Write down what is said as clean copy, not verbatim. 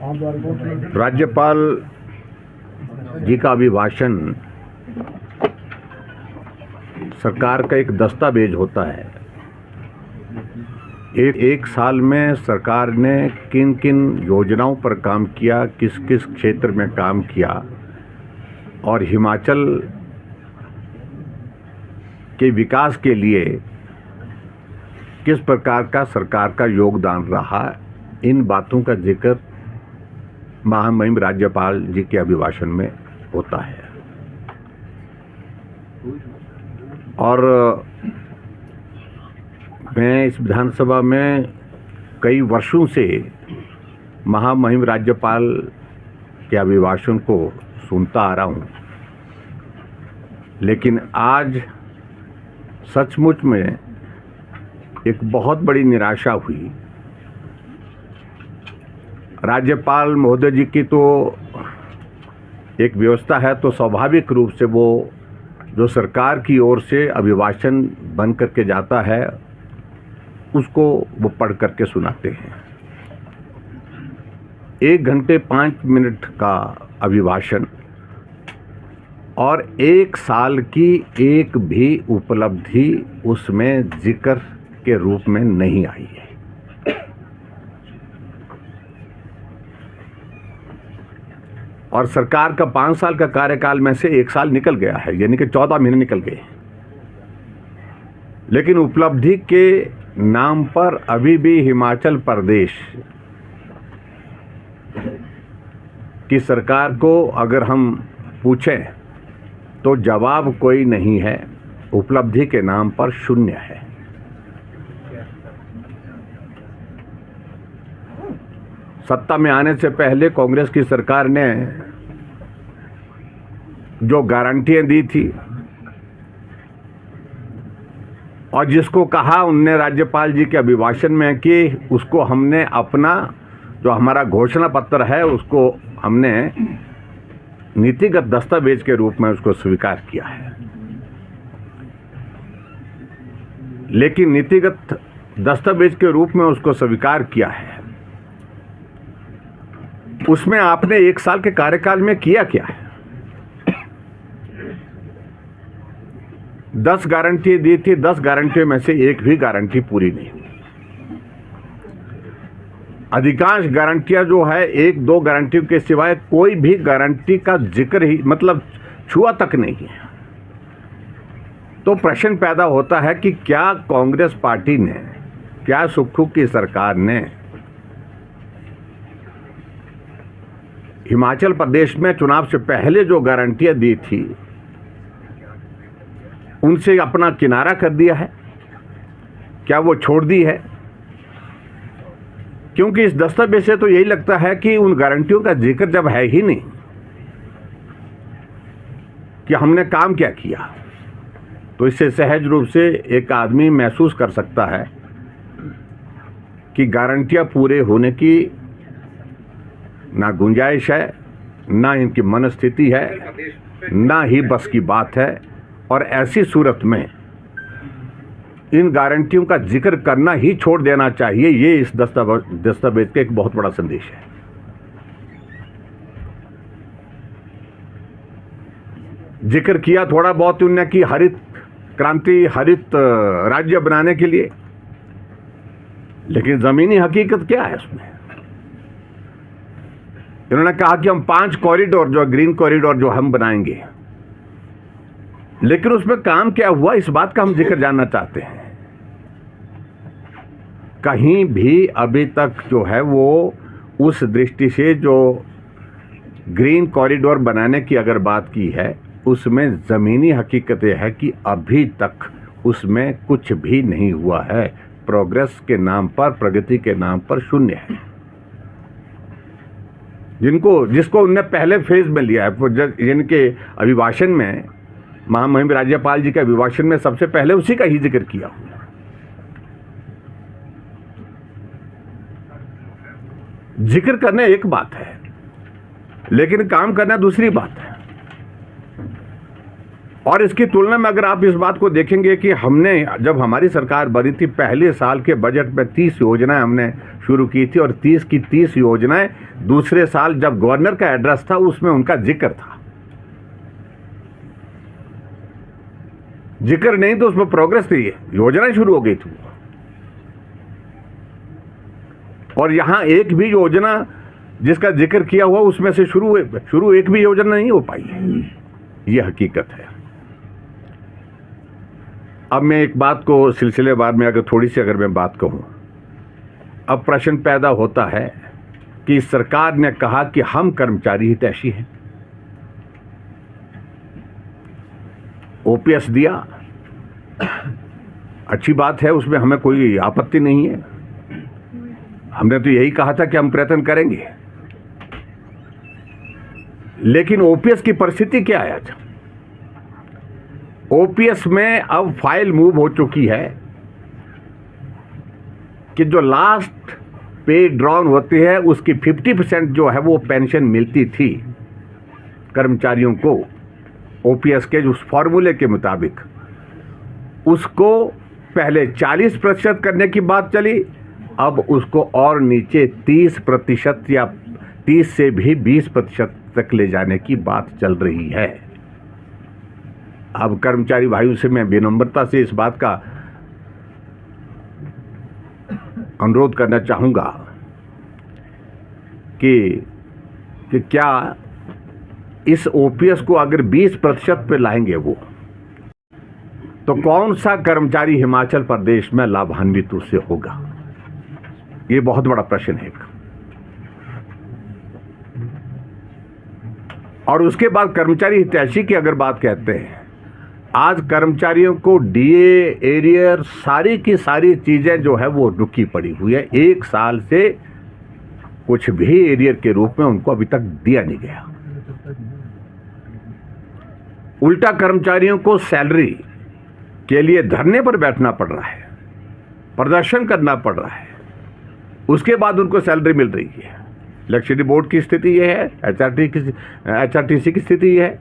राज्यपाल जी का अभिभाषण सरकार का एक दस्तावेज होता है। एक साल में सरकार ने किन किन योजनाओं पर काम किया, किस किस क्षेत्र में काम किया और हिमाचल के विकास के लिए किस प्रकार का सरकार का योगदान रहा, इन बातों का जिक्र महामहिम राज्यपाल जी के अभिभाषण में होता है। और मैं इस विधानसभा में कई वर्षों से महामहिम राज्यपाल के अभिभाषण को सुनता आ रहा हूँ, लेकिन आज सचमुच में एक बहुत बड़ी निराशा हुई। राज्यपाल महोदय जी की तो एक व्यवस्था है, तो स्वाभाविक रूप से वो जो सरकार की ओर से अभिभाषण बन करके जाता है उसको वो पढ़ करके सुनाते हैं। 1 घंटे 5 मिनट का अभिभाषण और 1 साल की एक भी उपलब्धि उसमें जिक्र के रूप में नहीं आई है। और सरकार का 5 साल का कार्यकाल में से 1 साल निकल गया है, यानी कि 14 महीने निकल गए। लेकिन उपलब्धि के नाम पर अभी भी हिमाचल प्रदेश की सरकार को अगर हम पूछें तो जवाब कोई नहीं है। उपलब्धि के नाम पर शून्य है। सत्ता में आने से पहले कांग्रेस की सरकार ने जो गारंटियां दी थी और जिसको कहा उनने राज्यपाल जी के अभिभाषण में कि उसको हमने अपना जो हमारा घोषणा पत्र है उसको हमने नीतिगत दस्तावेज के रूप में उसको स्वीकार किया है। लेकिन नीतिगत दस्तावेज के रूप में उसको स्वीकार किया है, उसमें आपने 1 साल के कार्यकाल में किया क्या है? 10 गारंटी दी थी, 10 गारंटियों में से एक भी गारंटी पूरी नहीं हुई। अधिकांश गारंटियां जो है 1-2 गारंटियों के सिवाय कोई भी गारंटी का जिक्र ही मतलब छुआ तक नहीं है। तो प्रश्न पैदा होता है कि क्या कांग्रेस पार्टी ने, क्या सुक्खू की सरकार ने हिमाचल प्रदेश में चुनाव से पहले जो गारंटियां दी थी उनसे अपना किनारा कर दिया है? क्या वो छोड़ दी है? क्योंकि इस दस्तावेज से तो यही लगता है कि उन गारंटियों का जिक्र जब है ही नहीं कि हमने काम क्या किया, तो इससे सहज रूप से एक आदमी महसूस कर सकता है कि गारंटियां पूरे होने की ना गुंजाइश है, ना इनकी मनस्थिति है, ना ही बस की बात है। और ऐसी सूरत में इन गारंटियों का जिक्र करना ही छोड़ देना चाहिए। ये इस दस्तावेज का एक बहुत बड़ा संदेश है। जिक्र किया थोड़ा बहुत उन्होंने कि हरित क्रांति, हरित राज्य बनाने के लिए, लेकिन जमीनी हकीकत क्या है उसमें? इन्होंने कहा कि हम 5 कॉरिडोर जो ग्रीन कॉरिडोर जो हम बनाएंगे, लेकिन उसमें काम क्या हुआ, इस बात का हम जिक्र जानना चाहते हैं। कहीं भी अभी तक जो है वो उस दृष्टि से जो ग्रीन कॉरिडोर बनाने की अगर बात की है, उसमें ज़मीनी हकीकत यह है कि अभी तक उसमें कुछ भी नहीं हुआ है। प्रोग्रेस के नाम पर, प्रगति के नाम पर शून्य है। जिसको उनने पहले फेज में लिया है, जिनके अभिभाषण में, महामहिम राज्यपाल जी के अभिभाषण में सबसे पहले उसी का ही जिक्र किया। जिक्र करना एक बात है, लेकिन काम करना दूसरी बात है। और इसकी तुलना में अगर आप इस बात को देखेंगे कि हमने जब हमारी सरकार बनी थी पहले साल के बजट में 30 योजनाएं हमने शुरू की थी और 30 की 30 योजनाएं दूसरे साल जब गवर्नर का एड्रेस था उसमें उनका जिक्र था। जिक्र नहीं तो उसमें प्रोग्रेस थी, योजनाएं शुरू हो गई थी। और यहां एक भी योजना जिसका जिक्र किया हुआ उसमें से शुरू एक भी योजना नहीं हो पाई है, यह हकीकत है। अब मैं एक बात को सिलसिलेवार में अगर मैं बात कहूं, अब प्रश्न पैदा होता है कि सरकार ने कहा कि हम कर्मचारी हितैषी हैं, ओपीएस दिया, अच्छी बात है, उसमें हमें कोई आपत्ति नहीं है। हमने तो यही कहा था कि हम प्रयत्न करेंगे, लेकिन ओपीएस की परिस्थिति क्या है आज? ओपीएस में अब फाइल मूव हो चुकी है कि जो लास्ट पे ड्रॉन होती है उसकी 50% जो है वो पेंशन मिलती थी कर्मचारियों को ओपीएस के उस फॉर्मूले के मुताबिक, उसको पहले 40% करने की बात चली, अब उसको और नीचे 30% या 30 से भी 20% तक ले जाने की बात चल रही है। अब कर्मचारी भाइयों से मैं विनम्रता से इस बात का अनुरोध करना चाहूंगा कि क्या इस ओपीएस को अगर 20% पे लाएंगे वो, तो कौन सा कर्मचारी हिमाचल प्रदेश में लाभान्वित उससे होगा? ये बहुत बड़ा प्रश्न है। और उसके बाद कर्मचारी हितैषी की अगर बात कहते हैं, आज कर्मचारियों को डीए, एरियर, सारी की सारी चीजें जो है वो रुकी पड़ी हुई है। 1 साल से कुछ भी एरियर के रूप में उनको अभी तक दिया नहीं गया। उल्टा कर्मचारियों को सैलरी के लिए धरने पर बैठना पड़ रहा है, प्रदर्शन करना पड़ रहा है, उसके बाद उनको सैलरी मिल रही है। इलेक्ट्रिसिटी बोर्ड की स्थिति यह है, एचआरटीसी की स्थिति यह है।